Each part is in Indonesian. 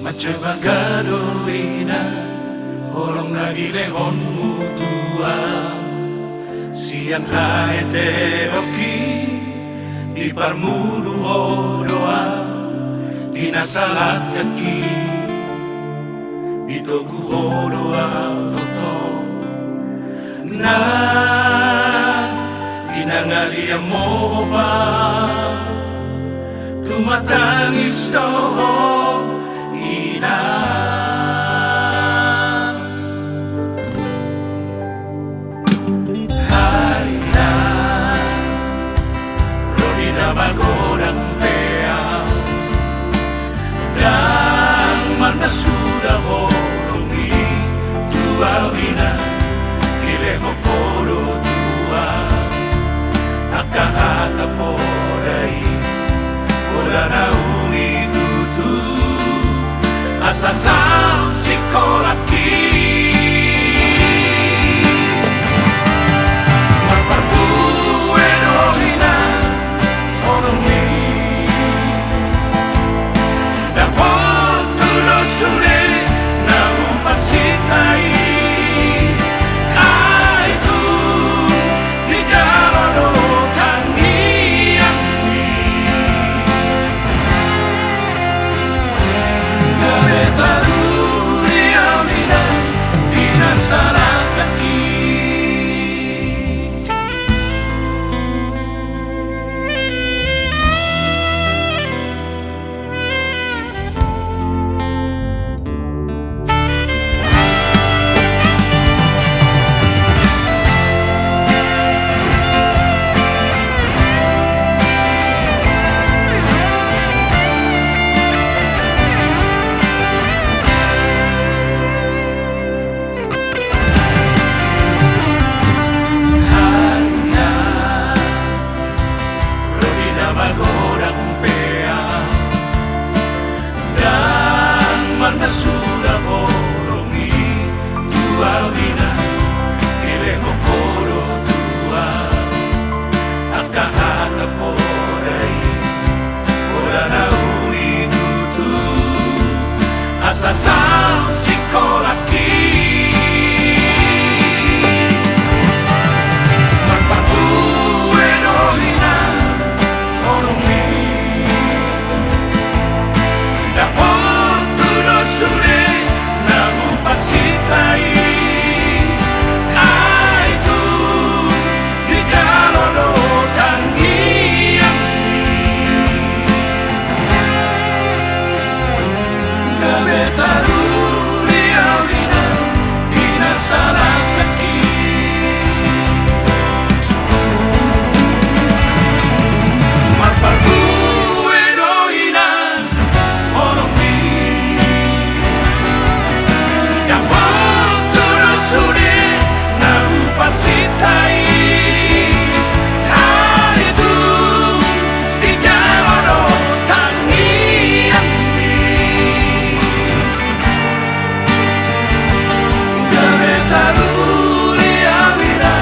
Macebagado ina holong nagilehon mutua siang haete oki di parmudu doa di nasalat kaki di togu doa toto na inangalia moba tumatangis toho ina Haina Rodina magodang pea dan mana sudah holongi tua wina ileho kodo tua akahata podai odana uni tutu asasam sikolaki marparpue doina holomi dapot tudo sure na umpat sitai hai tu di jalodo tangiani gabetaru di amina di nasara kaki magodang pea dan mana sudah holongi tua wina ileho kodo tua akahata podai odana uni tutu asasam sikolaki sure na umpat sitai hai tu di jalodo tangiani gabetaru di awina di nasara kaki marparpue doina holongi sitai hari itu di jalodo tangiani gabetaru di awina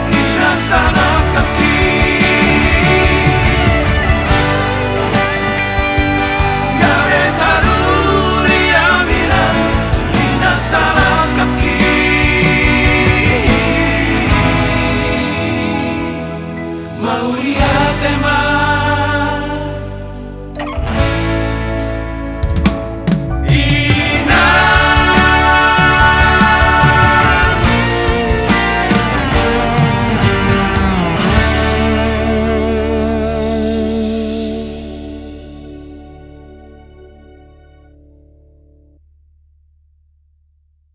di nasara kaki gabetaru di awina di nasara kaki mau lihat tema